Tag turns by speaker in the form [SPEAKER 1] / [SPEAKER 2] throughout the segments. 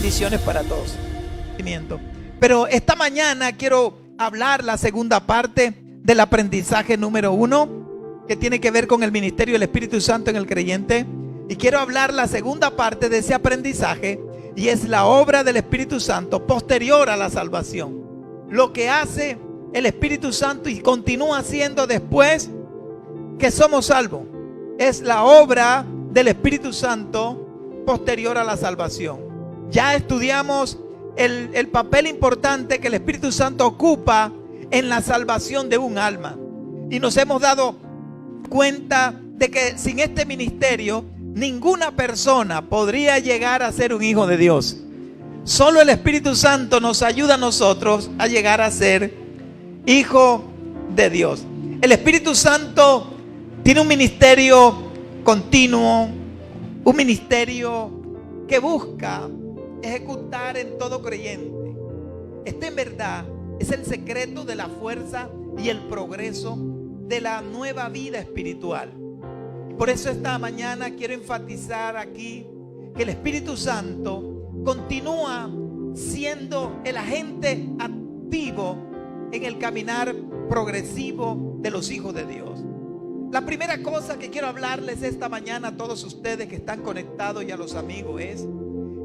[SPEAKER 1] bendiciones para todos. Pero esta mañana quiero hablar la segunda parte del aprendizaje número 1, que tiene que ver con el ministerio del Espíritu Santo en el creyente. Y quiero hablar la segunda parte de ese aprendizaje, y es la obra del Espíritu Santo posterior a la salvación. Lo que hace el Espíritu Santo y continúa haciendo después que somos salvos. Es la obra del Espíritu Santo posterior a la salvación. Ya estudiamos el papel importante que el Espíritu Santo ocupa en la salvación de un alma. Y nos hemos dado cuenta de que sin este ministerio ninguna persona podría llegar a ser un hijo de Dios. Solo el Espíritu Santo nos ayuda a nosotros a llegar a ser hijo de Dios. El Espíritu Santo tiene un ministerio continuo, un ministerio que busca ejecutar en todo creyente. Este en verdad es el secreto de la fuerza y el progreso de la nueva vida espiritual. Por eso esta mañana quiero enfatizar aquí que el Espíritu Santo continúa siendo el agente activo en el caminar progresivo de los hijos de Dios. La primera cosa que quiero hablarles esta mañana a todos ustedes que están conectados y a los amigos es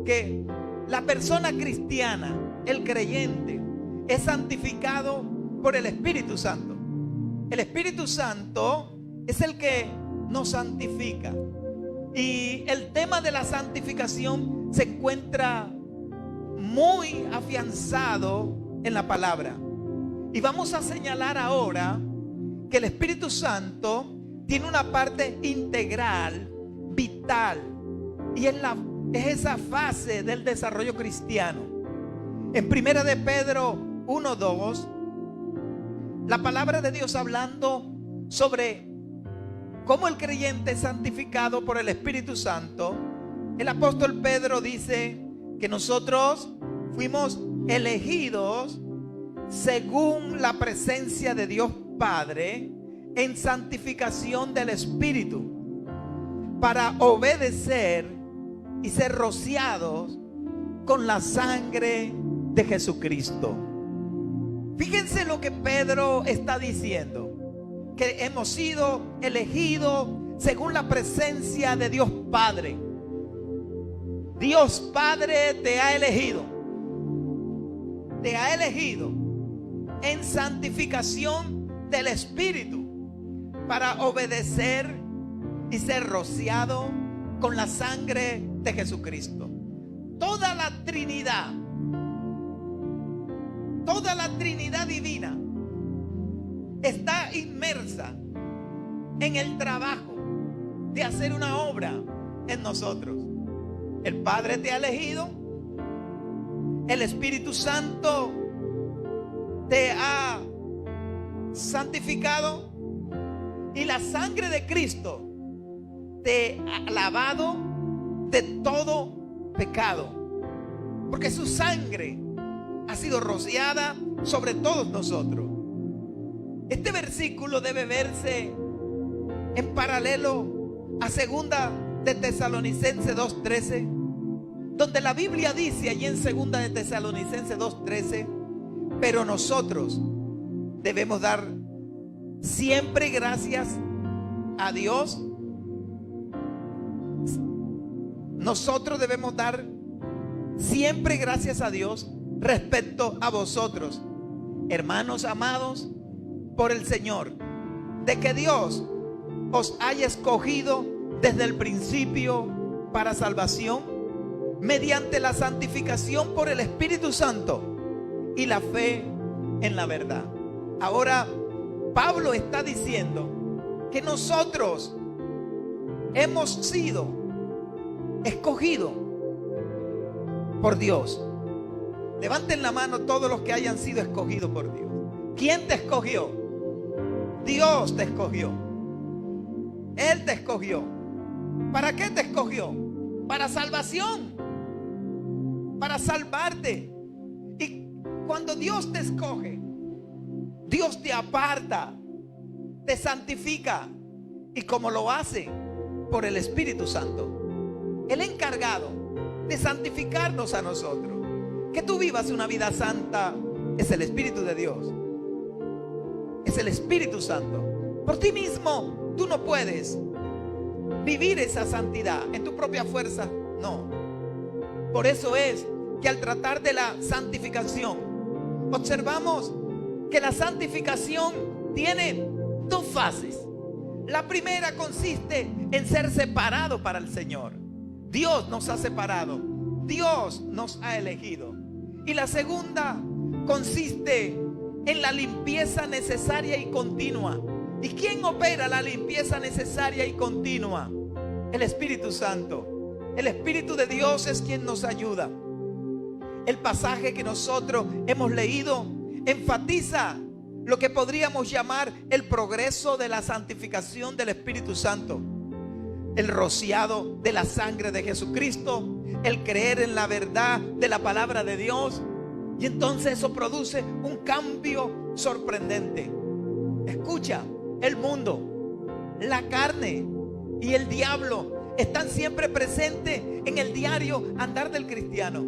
[SPEAKER 1] que la persona cristiana, el creyente, es santificado por el Espíritu Santo. El Espíritu Santo es el que nos santifica. Y el tema de la santificación se encuentra muy afianzado en la palabra. Y vamos a señalar ahora que el Espíritu Santo tiene una parte integral, vital, y es esa fase del desarrollo cristiano. En 1 de Pedro 1:2, la palabra de Dios hablando sobre cómo el creyente es santificado por el Espíritu Santo, el apóstol Pedro dice que nosotros fuimos elegidos según la presencia de Dios Padre en santificación del Espíritu, para obedecer y ser rociados con la sangre de Jesucristo. Fíjense lo que Pedro está diciendo, que hemos sido elegidos según la presencia de Dios Padre. Dios Padre te ha elegido en santificación del Espíritu para obedecer y ser rociado con la sangre de Jesucristo. Toda la Trinidad divina está inmersa en el trabajo de hacer una obra en nosotros. El Padre te ha elegido, el Espíritu Santo te ha santificado y la sangre de Cristo te ha lavado de todo pecado, porque su sangre ha sido rociada sobre todos nosotros. Este versículo debe verse en paralelo a 2 de Tesalonicenses 2:13, donde la Biblia dice allí en 2 de Tesalonicenses 2:13: pero nosotros debemos dar siempre gracias a Dios. Nosotros debemos dar siempre gracias a Dios respecto a vosotros, hermanos amados por el Señor, de que Dios os haya escogido desde el principio para salvación, mediante la santificación por el Espíritu Santo y la fe en la verdad. Ahora Pablo está diciendo que nosotros hemos sido escogidos por Dios. Levanten la mano todos los que hayan sido escogidos por Dios. ¿Quién te escogió? Dios te escogió. Él te escogió. ¿Para qué te escogió? Para salvación, para salvarte. Y cuando Dios te escoge, Dios te aparta, te santifica. ¿Y cómo lo hace? Por el Espíritu Santo. El encargado de santificarnos a nosotros. Que tú vivas una vida santa es el Espíritu de Dios. Es el Espíritu Santo. Por ti mismo tú no puedes vivir esa santidad en tu propia fuerza. No. Por eso es que al tratar de la santificación, observamos que la santificación tiene dos fases. La primera consiste en ser separado para el Señor. Dios nos ha separado, Dios nos ha elegido. Y la segunda consiste en la limpieza necesaria y continua. ¿Y quién opera la limpieza necesaria y continua? El Espíritu Santo. El Espíritu de Dios es quien nos ayuda. El pasaje que nosotros hemos leído enfatiza lo que podríamos llamar el progreso de la santificación del Espíritu Santo. El rociado de la sangre de Jesucristo, el creer en la verdad de la palabra de Dios. Y entonces eso produce un cambio sorprendente. Escucha, el mundo, la carne y el diablo están siempre presentes en el diario andar del cristiano.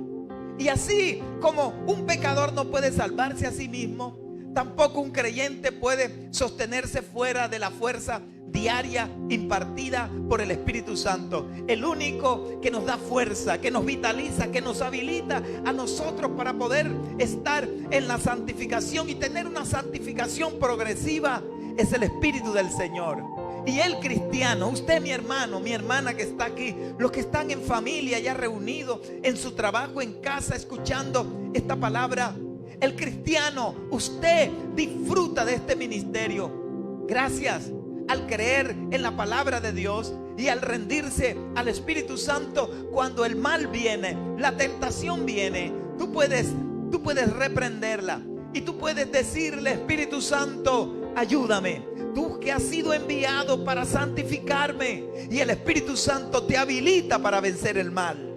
[SPEAKER 1] Y así como un pecador no puede salvarse a sí mismo, tampoco un creyente puede sostenerse fuera de la fuerza diaria impartida por el Espíritu Santo. El único que nos da fuerza, que nos vitaliza, que nos habilita a nosotros para poder estar en la santificación y tener una santificación progresiva es el Espíritu del Señor. Y el cristiano, usted, mi hermano, mi hermana que está aquí, los que están en familia ya reunidos, en su trabajo, en casa, escuchando esta palabra, el cristiano, usted disfruta de este ministerio gracias al creer en la palabra de Dios y al rendirse al Espíritu Santo. Cuando el mal viene, la tentación viene, tú puedes reprenderla y tú puedes decirle: Espíritu Santo, ayúdame. Tú que has sido enviado para santificarme, y el Espíritu Santo te habilita para vencer el mal.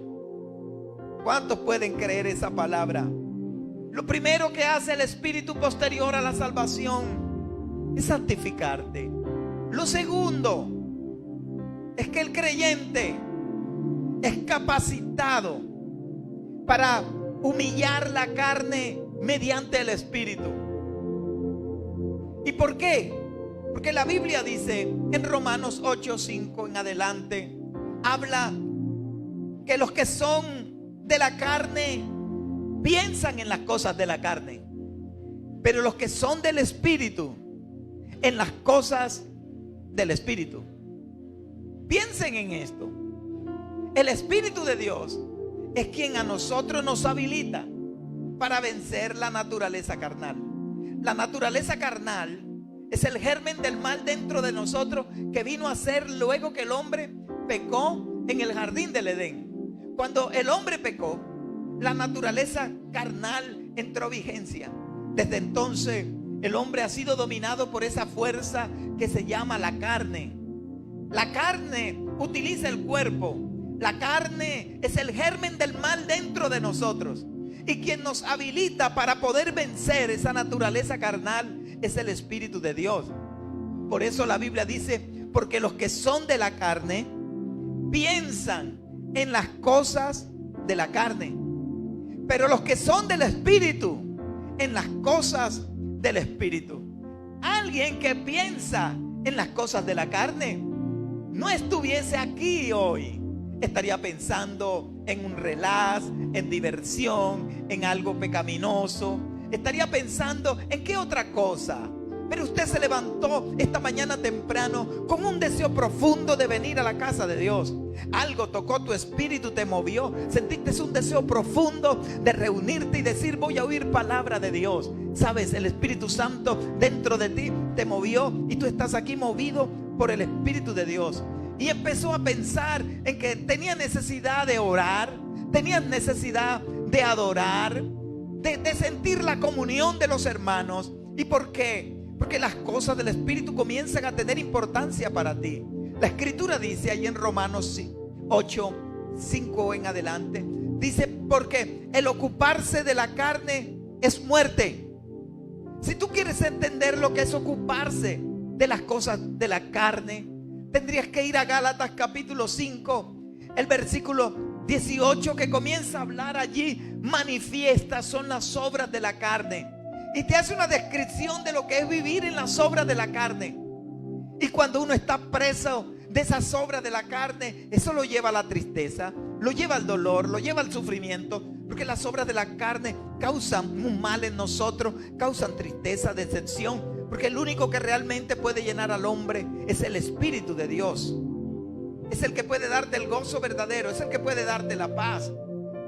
[SPEAKER 1] ¿Cuántos pueden creer esa palabra? Lo primero que hace el Espíritu posterior a la salvación es santificarte. Lo segundo es que el creyente es capacitado para humillar la carne mediante el Espíritu. ¿Y por qué? Porque la Biblia dice en Romanos 8:5 en adelante, habla que los que son de la carne piensan en las cosas de la carne, pero los que son del Espíritu, en las cosas del Espíritu. Piensen en esto. El Espíritu de Dios es quien a nosotros nos habilita para vencer la naturaleza carnal. La naturaleza carnal es el germen del mal dentro de nosotros, que vino a ser luego que el hombre pecó en el jardín del Edén. Cuando el hombre pecó, la naturaleza carnal entró vigencia. Desde entonces el hombre ha sido dominado por esa fuerza que se llama la carne. La carne utiliza el cuerpo. La carne es el germen del mal dentro de nosotros. Y quien nos habilita para poder vencer esa naturaleza carnal es el Espíritu de Dios. Por eso la Biblia dice: porque los que son de la carne piensan en las cosas de la carne, pero los que son del Espíritu en las cosas del Espíritu. Alguien que piensa en las cosas de la carne no estuviese aquí hoy. Estaría pensando en un relax, en diversión, en algo pecaminoso. Estaría pensando en qué otra cosa. Pero usted se levantó esta mañana temprano con un deseo profundo de venir a la casa de Dios. Algo tocó tu espíritu, te movió. Sentiste un deseo profundo de reunirte y decir: voy a oír palabra de Dios. Sabes, el Espíritu Santo dentro de ti te movió y tú estás aquí movido por el Espíritu de Dios. Y empezó a pensar en que tenía necesidad de orar, tenía necesidad de adorar, de sentir la comunión de los hermanos. ¿Y por qué? Porque las cosas del Espíritu comienzan a tener importancia para ti. La Escritura dice ahí en Romanos 8:5 en adelante, dice: porque el ocuparse de la carne es muerte. Si tú quieres entender lo que es ocuparse de las cosas de la carne, tendrías que ir a Gálatas capítulo 5, el versículo 18, que comienza a hablar allí, manifiestas son las obras de la carne. Y te hace una descripción de lo que es vivir en las obras de la carne. Y cuando uno está preso de esas obras de la carne, eso lo lleva a la tristeza, lo lleva al dolor, lo lleva al sufrimiento. Porque las obras de la carne causan un mal en nosotros, causan tristeza, decepción. Porque el único que realmente puede llenar al hombre es el Espíritu de Dios. Es el que puede darte el gozo verdadero, es el que puede darte la paz.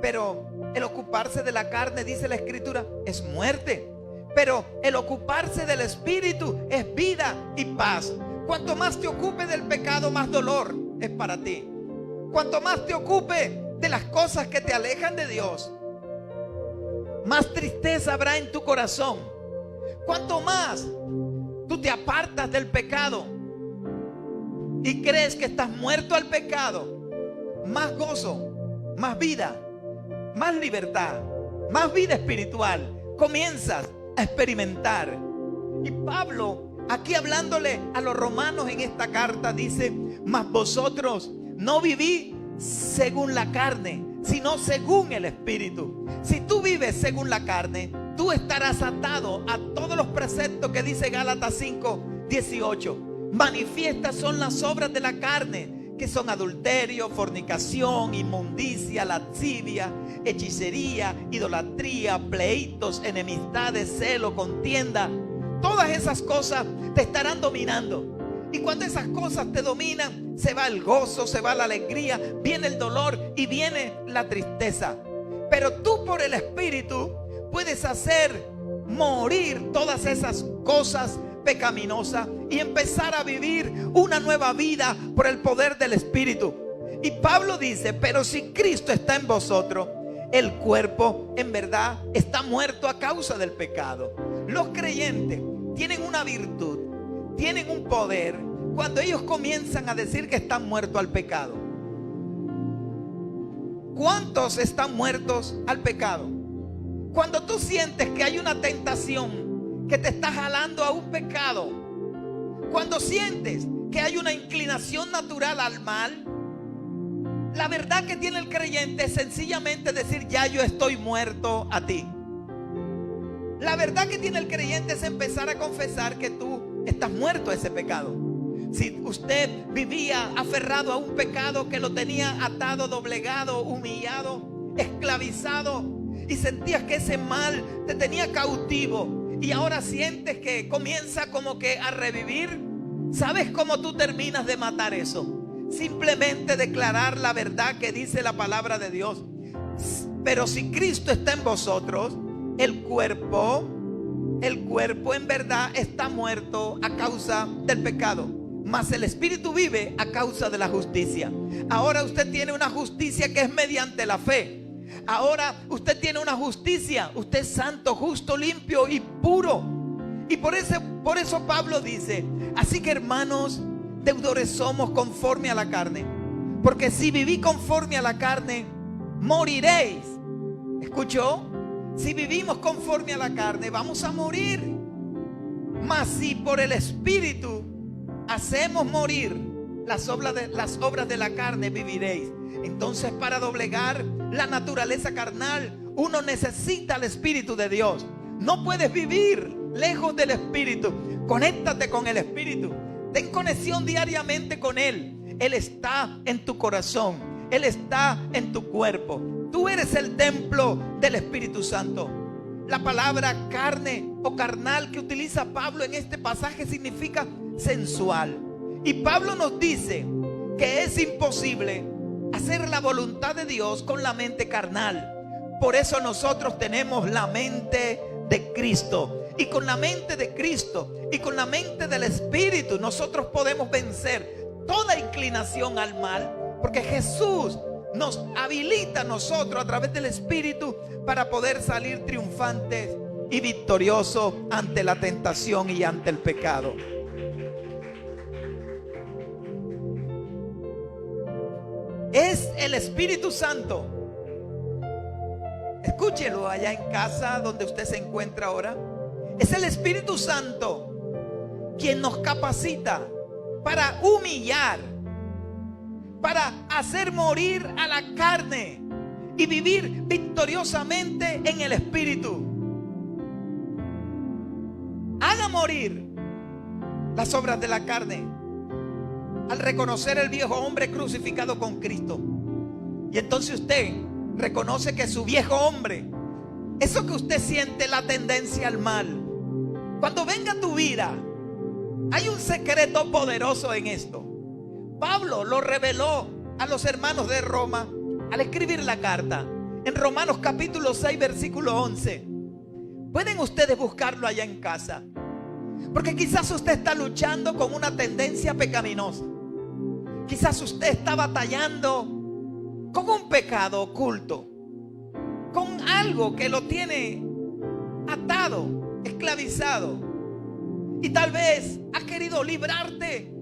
[SPEAKER 1] Pero el ocuparse de la carne, dice la Escritura, es muerte. Pero el ocuparse del Espíritu es vida y paz. Cuanto más te ocupe del pecado, más dolor es para ti. Cuanto más te ocupe de las cosas que te alejan de Dios, más tristeza habrá en tu corazón. Cuanto más tú te apartas del pecado y crees que estás muerto al pecado, más gozo, más vida, más libertad, más vida espiritual comienzas a experimentar. Y Pablo, aquí hablándole a los romanos en esta carta, dice: mas vosotros no vivís según la carne, sino según el Espíritu. Si tú vives según la carne, tú estarás atado a todos los preceptos que dice Gálatas 5:18. Manifiestas son las obras de la carne, que son adulterio, fornicación, inmundicia, lascivia, hechicería, idolatría, pleitos, enemistades, celo, contienda. Todas esas cosas te estarán dominando. Y cuando esas cosas te dominan, se va el gozo, se va la alegría, viene el dolor y viene la tristeza. Pero tú, por el Espíritu, puedes hacer morir todas esas cosas pecaminosas y empezar a vivir una nueva vida por el poder del Espíritu. Y Pablo dice: pero si Cristo está en vosotros, el cuerpo en verdad está muerto a causa del pecado. Los creyentes tienen una virtud, tienen un poder cuando ellos comienzan a decir que están muertos al pecado. ¿Cuántos están muertos al pecado? Cuando tú sientes que hay una tentación que te está jalando a un pecado, cuando sientes que hay una inclinación natural al mal, la verdad que tiene el creyente es sencillamente decir: ya yo estoy muerto a ti. La verdad que tiene el creyente es empezar a confesar que tú estás muerto a ese pecado. Si usted vivía aferrado a un pecado que lo tenía atado, doblegado, humillado, esclavizado, y sentías que ese mal te tenía cautivo, y ahora sientes que comienza como que a revivir, ¿sabes cómo tú terminas de matar eso? Simplemente declarar la verdad que dice la palabra de Dios. Pero si Cristo está en vosotros, el cuerpo en verdad está muerto a causa del pecado, mas el Espíritu vive a causa de la justicia. Ahora usted tiene una justicia que es mediante la fe. Ahora usted tiene una justicia, usted es santo, justo, limpio y puro. Y por eso Pablo dice: así que, hermanos, deudores somos conforme a la carne, porque si viví conforme a la carne, moriréis. ¿Escuchó? Si vivimos conforme a la carne, vamos a morir. Mas si por el Espíritu hacemos morir las obras de la carne, viviréis. Entonces, para doblegar la naturaleza carnal, uno necesita el Espíritu de Dios. No puedes vivir lejos del Espíritu. Conéctate con el Espíritu. Ten conexión diariamente con Él. Él está en tu corazón. Él está en tu cuerpo. Tú eres el templo del Espíritu Santo. La palabra carne o carnal que utiliza Pablo en este pasaje significa sensual. Y Pablo nos dice que es imposible hacer la voluntad de Dios con la mente carnal. Por eso nosotros tenemos la mente de Cristo. Y con la mente de Cristo y con la mente del Espíritu nosotros podemos vencer toda inclinación al mal, porque Jesús nos habilita a nosotros a través del Espíritu para poder salir triunfantes y victoriosos ante la tentación y ante el pecado. Es el Espíritu Santo. Escúchelo allá en casa donde usted se encuentra ahora. Es el Espíritu Santo quien nos capacita para humillar, para hacer morir a la carne y vivir victoriosamente en el Espíritu. Haga morir las obras de la carne al reconocer el viejo hombre crucificado con Cristo. Y entonces usted reconoce que su viejo hombre, eso que usted siente, la tendencia al mal, cuando venga a tu vida, hay un secreto poderoso en esto. Pablo lo reveló a los hermanos de Roma al escribir la carta en Romanos capítulo 6 versículo 11. Pueden ustedes buscarlo allá en casa, porque quizás usted está luchando con una tendencia pecaminosa. Quizás usted está batallando con un pecado oculto, con algo que lo tiene atado, esclavizado, y tal vez ha querido librarte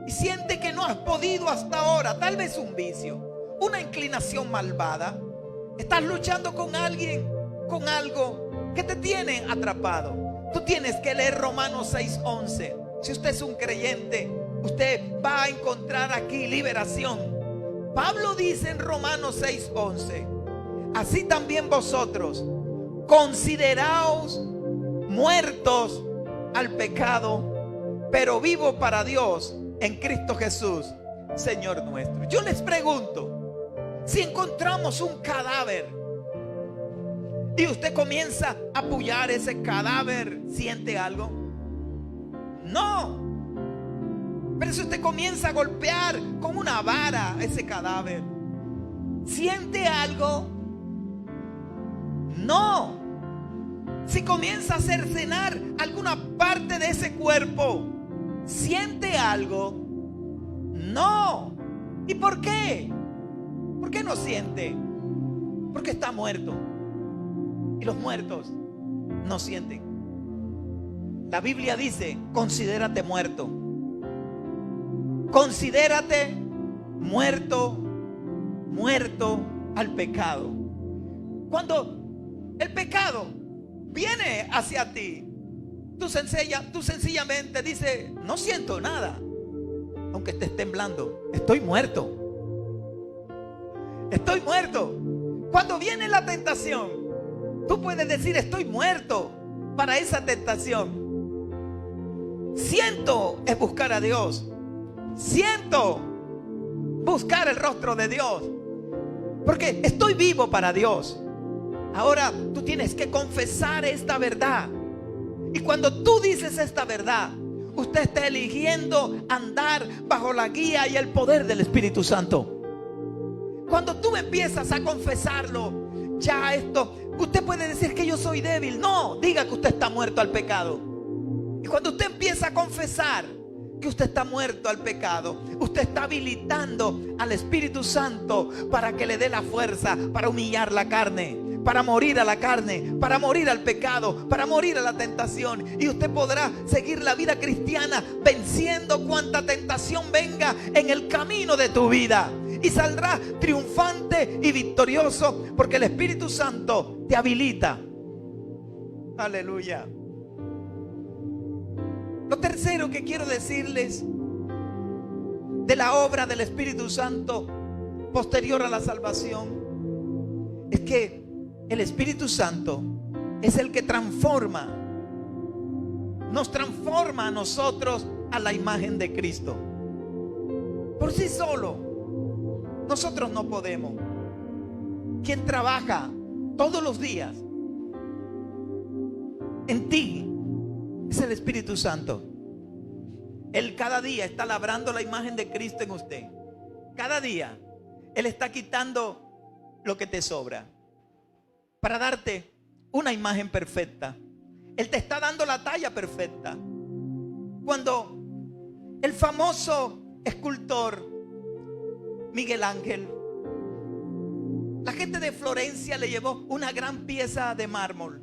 [SPEAKER 1] y siente que no has podido hasta ahora. Tal vez un vicio, una inclinación malvada. Estás luchando con alguien, con algo que te tiene atrapado. Tú tienes que leer Romanos 6:11. Si usted es un creyente, usted va a encontrar aquí liberación. Pablo dice en Romanos 6:11: así también vosotros consideraos muertos al pecado, pero vivo para Dios en Cristo Jesús, Señor nuestro. Yo les pregunto, si encontramos un cadáver y usted comienza a apoyar ese cadáver, ¿siente algo? No. Pero si usted comienza a golpear con una vara ese cadáver, ¿siente algo? No. Si comienza a cercenar alguna parte de ese cuerpo, ¿siente algo? No. ¿Y por qué? ¿Por qué no siente? Porque está muerto. Y los muertos no sienten. La Biblia dice: considérate muerto. Considérate muerto, muerto al pecado. Cuando el pecado viene hacia ti, tú sencillamente dices: no siento nada, aunque estés temblando. Estoy muerto. Estoy muerto. Cuando viene la tentación, tú puedes decir: estoy muerto para esa tentación. Siento es buscar a Dios. Siento buscar el rostro de Dios, porque estoy vivo para Dios. Ahora tú tienes que confesar esta verdad. Y cuando tú dices esta verdad, usted está eligiendo andar bajo la guía y el poder del Espíritu Santo. Cuando tú empiezas a confesarlo, ya esto, usted puede decir que yo soy débil. No, diga que usted está muerto al pecado. Y cuando usted empieza a confesar que usted está muerto al pecado, usted está habilitando al Espíritu Santo para que le dé la fuerza para humillar la carne, para morir a la carne, para morir al pecado, para morir a la tentación. Y usted podrá seguir la vida cristiana venciendo cuanta tentación venga en el camino de tu vida, y saldrá triunfante y victorioso, porque el Espíritu Santo te habilita. Aleluya. Lo tercero que quiero decirles de la obra del Espíritu Santo posterior a la salvación es que el Espíritu Santo es el que nos transforma a nosotros a la imagen de Cristo. Por sí solo nosotros no podemos. Quien trabaja todos los días en ti es el Espíritu Santo. Él cada día está labrando la imagen de Cristo en usted. Cada día Él está quitando lo que te sobra para darte una imagen perfecta. Él te está dando la talla perfecta. Cuando el famoso escultor Miguel Ángel, la gente de Florencia le llevó una gran pieza de mármol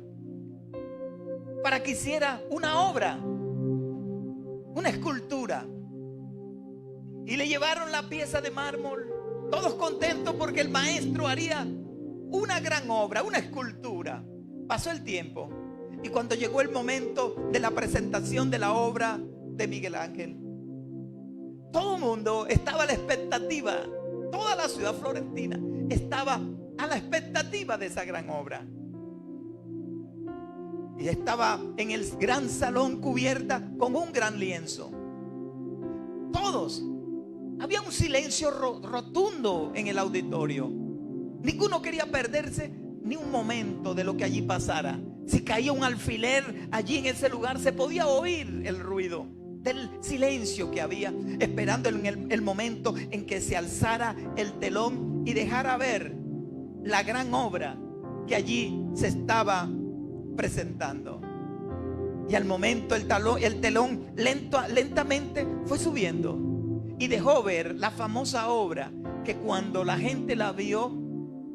[SPEAKER 1] para que hiciera una obra, una escultura, y le llevaron la pieza de mármol, todos contentos porque el maestro haría una gran obra, una escultura. Pasó el tiempo y cuando llegó el momento de la presentación de la obra de Miguel Ángel, todo el mundo estaba a la expectativa Toda la ciudad florentina estaba a la expectativa de esa gran obra. Y estaba en el gran salón cubierta con un gran lienzo. Todos. Había un silencio rotundo en el auditorio. Ninguno quería perderse ni un momento de lo que allí pasara. Si caía un alfiler allí en ese lugar, se podía oír el ruido del silencio que había, esperando en el momento en que se alzara el telón y dejara ver la gran obra que allí se estaba presentando. Y al momento el telón lentamente fue subiendo y dejó ver la famosa obra que cuando la gente la vio,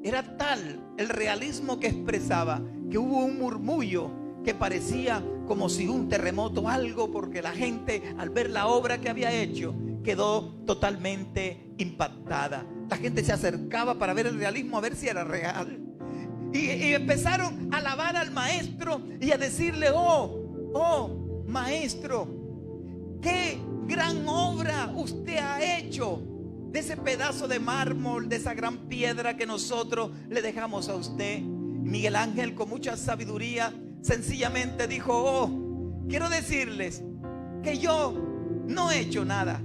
[SPEAKER 1] era tal el realismo que expresaba que hubo un murmullo que parecía como si un terremoto o algo, porque la gente al ver la obra que había hecho quedó totalmente impactada. La gente se acercaba para ver el realismo, a ver si era real. Y empezaron a alabar al maestro y a decirle: oh maestro, qué gran obra usted ha hecho de ese pedazo de mármol, de esa gran piedra que nosotros le dejamos a usted. Miguel Ángel, con mucha sabiduría, sencillamente dijo: quiero decirles que yo no he hecho nada,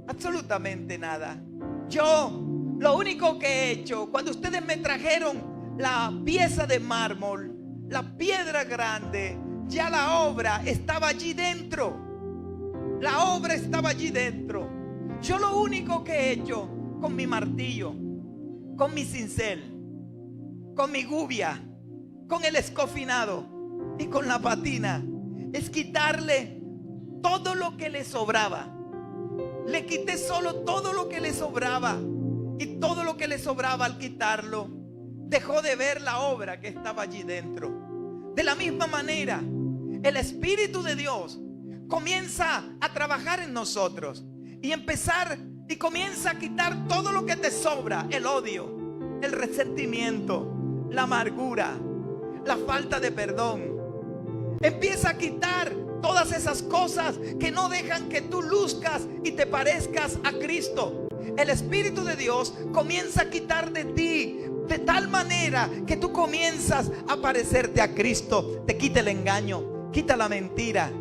[SPEAKER 1] absolutamente nada. Yo lo único que he hecho, cuando ustedes me trajeron la pieza de mármol, la piedra grande, ya la obra estaba allí dentro. La obra estaba allí dentro. Yo lo único que he hecho con mi martillo, con mi cincel, con mi gubia, con el escofinado y con la patina, es quitarle todo lo que le sobraba. Le quité solo todo lo que le sobraba. Y todo lo que le sobraba, al quitarlo, dejó de ver la obra que estaba allí dentro. De la misma manera, el Espíritu de Dios comienza a trabajar en nosotros y comienza a quitar todo lo que te sobra: el odio, el resentimiento, la amargura, la falta de perdón. Empieza a quitar todas esas cosas que no dejan que tú luzcas y te parezcas a Cristo. El Espíritu de Dios comienza a quitar de ti, de tal manera que tú comienzas a parecerte a Cristo. Te quita el engaño, quita la mentira,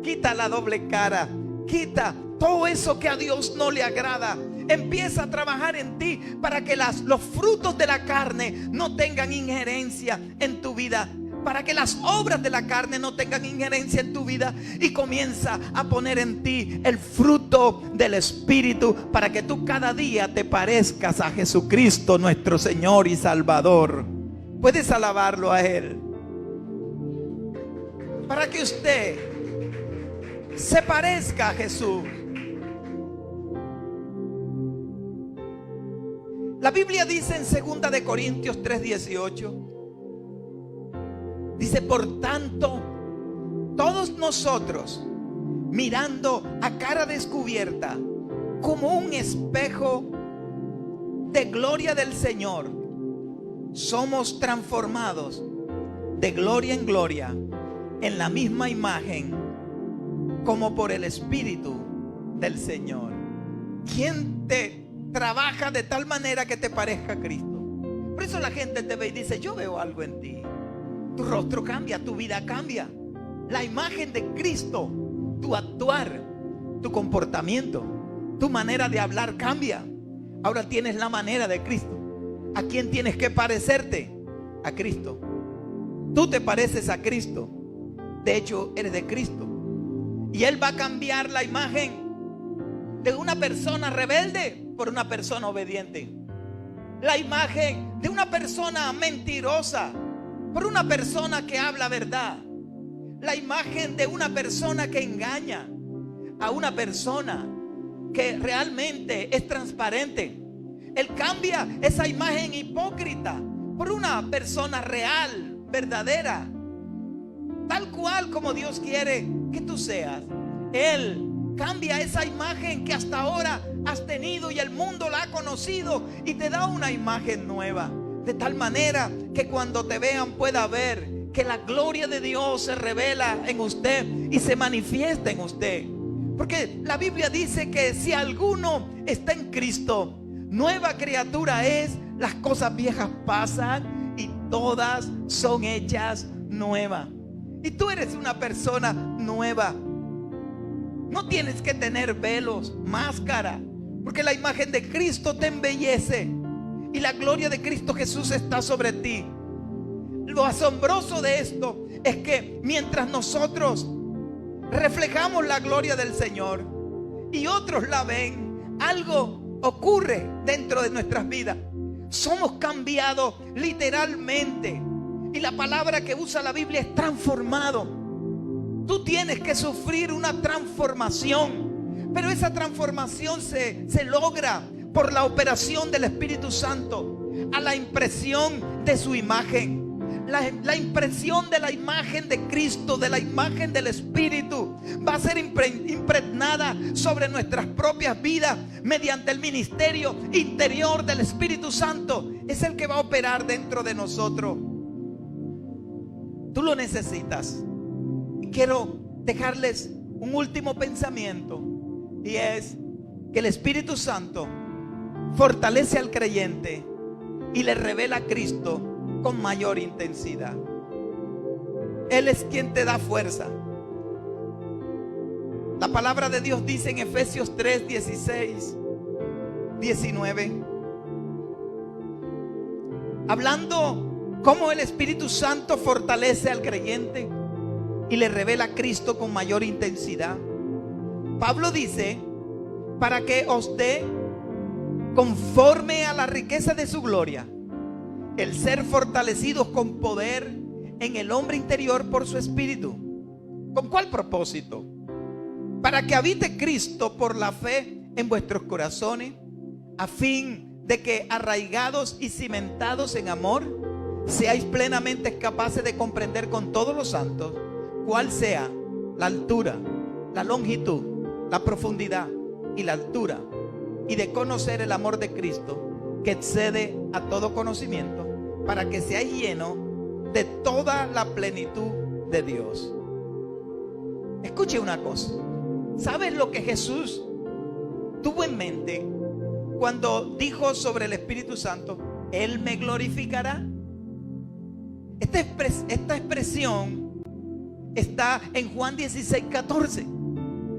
[SPEAKER 1] quita la doble cara, quita todo eso que a Dios no le agrada. Empieza a trabajar en ti para que los frutos de la carne no tengan injerencia en tu vida, para que las obras de la carne no tengan injerencia en tu vida, y comienza a poner en ti el fruto del Espíritu, para que tú cada día te parezcas a Jesucristo, nuestro Señor y Salvador. Puedes alabarlo a Él, para que usted se parezca a Jesús. La Biblia dice en 2 de Corintios 3:18, dice: por tanto, todos nosotros, mirando a cara descubierta, como un espejo de gloria del Señor, somos transformados de gloria en gloria en la misma imagen, como por el Espíritu del Señor. ¿Quién te trabaja de tal manera que te parezca a Cristo? Por eso la gente te ve y dice: yo veo algo en ti. Tu rostro cambia, tu vida cambia. La imagen de Cristo, tu actuar, tu comportamiento, tu manera de hablar cambia. Ahora tienes la manera de Cristo. ¿A quién tienes que parecerte? A Cristo. Tú te pareces a Cristo. De hecho, eres de Cristo. Y Él va a cambiar la imagen de una persona rebelde por una persona obediente. La imagen de una persona mentirosa por una persona que habla verdad. La imagen de una persona que engaña a una persona que realmente es transparente. Él cambia esa imagen hipócrita por una persona real, verdadera, tal cual como Dios quiere que tú seas. Él cambia esa imagen que hasta ahora has tenido y el mundo la ha conocido, y te da una imagen nueva, de tal manera que cuando te vean pueda ver que la gloria de Dios se revela en usted y se manifiesta en usted. Porque la Biblia dice que si alguno está en Cristo, Nueva criatura es, las cosas viejas pasan y todas son hechas nuevas. Y tú eres una persona nueva. No tienes que tener velos, máscara, porque la imagen de Cristo te embellece y la gloria de Cristo Jesús está sobre ti. Lo asombroso de esto es que mientras nosotros reflejamos la gloria del Señor y otros la ven, algo ocurre dentro de nuestras vidas. Somos cambiados literalmente. Y la palabra que usa la Biblia es transformado. Tú tienes que sufrir una transformación, pero esa transformación se logra por la operación del Espíritu Santo a la impresión de su imagen. La impresión de la imagen de Cristo, de la imagen del Espíritu, va a ser impregnada sobre nuestras propias vidas mediante el ministerio interior del Espíritu Santo. Es el que va a operar dentro de nosotros. Tú lo necesitas. Y quiero dejarles un último pensamiento, y es que el Espíritu Santo fortalece al creyente y le revela a Cristo con mayor intensidad. Él es quien te da fuerza. La palabra de Dios dice en Efesios 3, 16, 19, hablando cómo el Espíritu Santo fortalece al creyente y le revela a Cristo con mayor intensidad. Pablo dice: para que os dé, conforme a la riqueza de su gloria, el ser fortalecidos con poder en el hombre interior por su Espíritu. ¿Con cuál propósito? Para que habite Cristo por la fe en vuestros corazones, a fin de que, arraigados y cimentados en amor, seáis plenamente capaces de comprender con todos los santos cuál sea la altura, la longitud, la profundidad y la altura, y de conocer el amor de Cristo que excede a todo conocimiento, para que seáis llenos de toda la plenitud de Dios. Escuche una cosa. ¿Sabes lo que Jesús tuvo en mente cuando dijo sobre el Espíritu Santo? Él me glorificará. Esta expresión está en Juan 16, 14.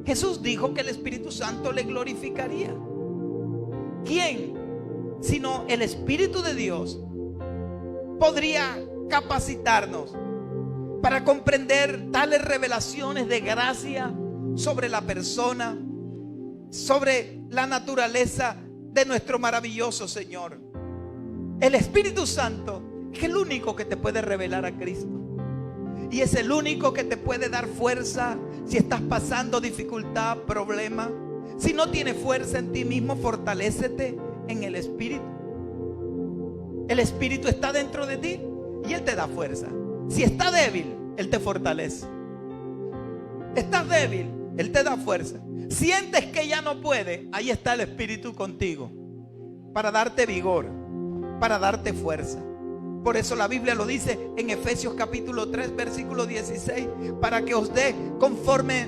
[SPEAKER 1] Jesús dijo que el Espíritu Santo le glorificaría. ¿Quién, sino el Espíritu de Dios, podría capacitarnos para comprender tales revelaciones de gracia sobre la persona, sobre la naturaleza de nuestro maravilloso Señor? El Espíritu Santo es el único que te puede revelar a Cristo, y es el único que te puede dar fuerza si estás pasando dificultad, problema. Si no tienes fuerza en ti mismo, fortalécete en el Espíritu. El Espíritu está dentro de ti y Él te da fuerza. Si estás débil, Él te fortalece. Estás débil, Él te da fuerza. Sientes que ya no puedes, ahí está el Espíritu contigo para darte vigor, para darte fuerza. Por eso la Biblia lo dice en Efesios capítulo 3, versículo 16, para que os dé conforme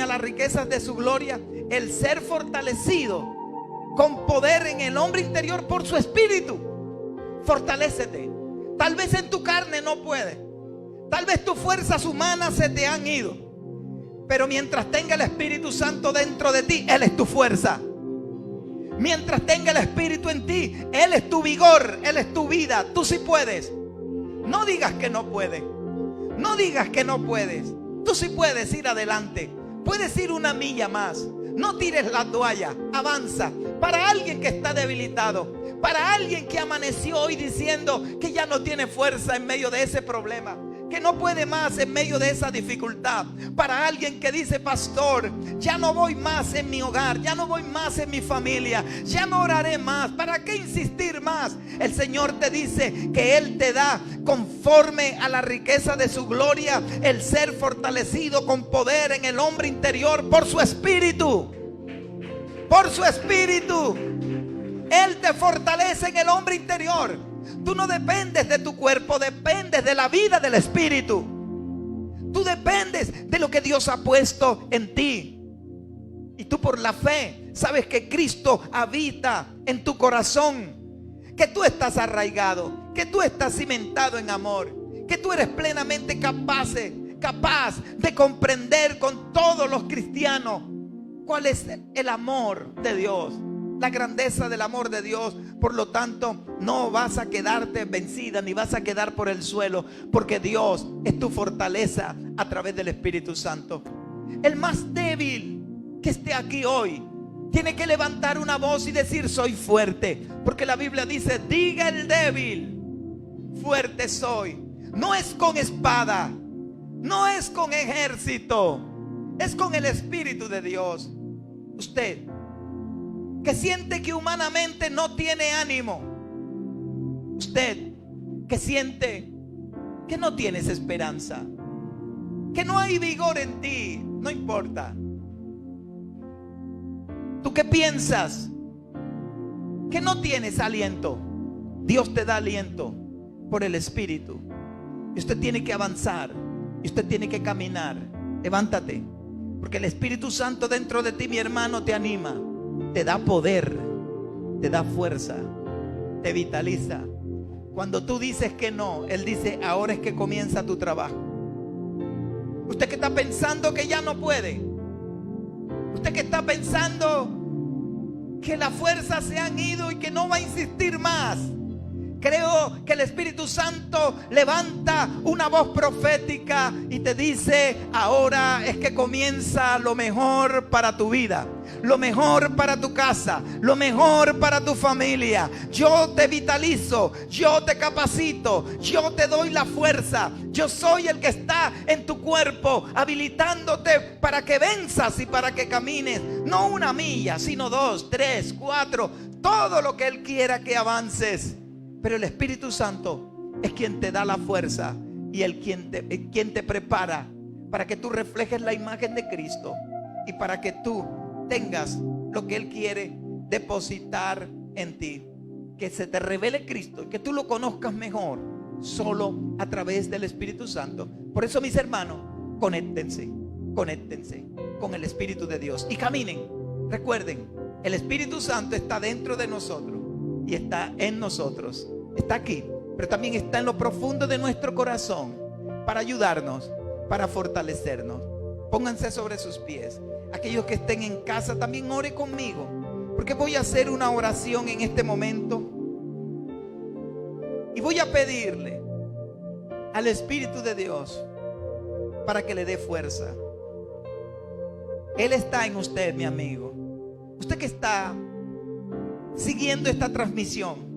[SPEAKER 1] a las riquezas de su gloria, el ser fortalecido con poder en el hombre interior por su Espíritu. Fortalécete. Tal vez en tu carne no puedes, tal vez tus fuerzas humanas se te han ido, pero mientras tenga el Espíritu Santo dentro de ti, Él es tu fuerza. Mientras tenga el Espíritu en ti, Él es tu vigor, Él es tu vida. Tú sí puedes. No digas que no puedes. No digas que no puedes. Tú sí puedes ir adelante. Puedes ir una milla más. No tires la toalla. Avanza. Para alguien que está debilitado, para alguien que amaneció hoy diciendo que ya no tiene fuerza en medio de ese problema, que no puede más en medio de esa dificultad. Para alguien que dice: pastor, ya no voy más en mi hogar, ya no voy más en mi familia, ya no oraré más, ¿para qué insistir más? El Señor te dice que Él te da, conforme a la riqueza de su gloria, el ser fortalecido con poder en el hombre interior por su Espíritu. Por su Espíritu. Él te fortalece en el hombre interior. Tú no dependes de tu cuerpo, dependes de la vida del Espíritu. Tú dependes de lo que Dios ha puesto en ti. Y tú por la fe sabes que Cristo habita en tu corazón, que tú estás arraigado, que tú estás cimentado en amor, que tú eres plenamente capaz de comprender con todos los cristianos cuál es el amor de Dios, la grandeza del amor de Dios. Por lo tanto, no vas a quedarte vencida ni vas a quedar por el suelo, porque Dios es tu fortaleza a través del Espíritu Santo. El más débil que esté aquí hoy tiene que levantar una voz y decir: soy fuerte, porque la Biblia dice: diga el débil, fuerte soy. No es con espada, no es con ejército, es con el Espíritu de Dios. Usted que siente que humanamente no tiene ánimo, usted que siente que no tienes esperanza, que no hay vigor en ti, no importa. Tú que piensas que no tienes aliento, Dios te da aliento por el Espíritu. Y usted tiene que avanzar, y usted tiene que caminar. Levántate, porque el Espíritu Santo dentro de ti, mi hermano, te anima, te da poder, te da fuerza, te vitaliza. Cuando tú dices que no, Él dice: ahora es que comienza tu trabajo. Usted que está pensando que ya no puede, usted que está pensando que las fuerzas se han ido y que no va a insistir más, creo que el Espíritu Santo levanta una voz profética y te dice: ahora es que comienza lo mejor para tu vida, lo mejor para tu casa, lo mejor para tu familia. Yo te vitalizo, yo te capacito, yo te doy la fuerza. Yo soy el que está en tu cuerpo, habilitándote para que venzas y para que camines, no 1 milla, sino 2, 3, 4, todo lo que Él quiera que avances. Pero el Espíritu Santo es quien te da la fuerza y quien te prepara para que tú reflejes la imagen de Cristo y para que tú tengas lo que Él quiere depositar en ti. Que se te revele Cristo y que tú lo conozcas mejor solo a través del Espíritu Santo. Por eso, mis hermanos, conéctense con el Espíritu de Dios y caminen. Recuerden, el Espíritu Santo está dentro de nosotros y está en nosotros. Está aquí, pero también está en lo profundo de nuestro corazón para ayudarnos, para fortalecernos. Pónganse sobre sus pies. Aquellos que estén en casa, también ore conmigo, porque voy a hacer una oración en este momento y voy a pedirle al Espíritu de Dios para que le dé fuerza. Él está en usted, mi amigo. Usted que está siguiendo esta transmisión,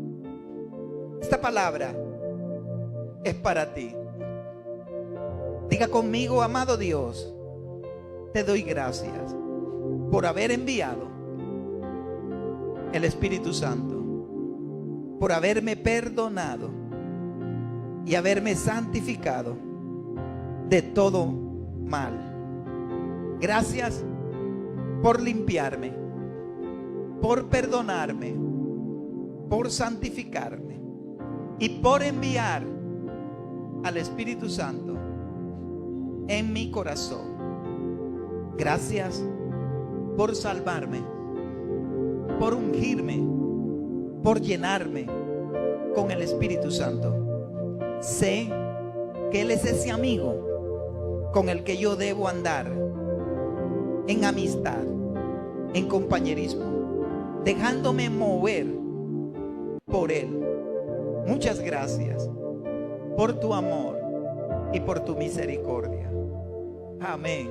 [SPEAKER 1] esta palabra es para ti. Diga conmigo: amado Dios, te doy gracias por haber enviado el Espíritu Santo, por haberme perdonado y haberme santificado de todo mal. Gracias por limpiarme, por perdonarme, por santificarme y por enviar al Espíritu Santo en mi corazón. Gracias por salvarme, por ungirme, por llenarme con el Espíritu Santo. Sé que Él es ese amigo con el que yo debo andar en amistad, en compañerismo, dejándome mover por Él. Muchas gracias por tu amor y por tu misericordia. Amén.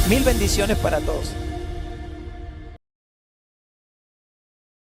[SPEAKER 1] Mil bendiciones para todos.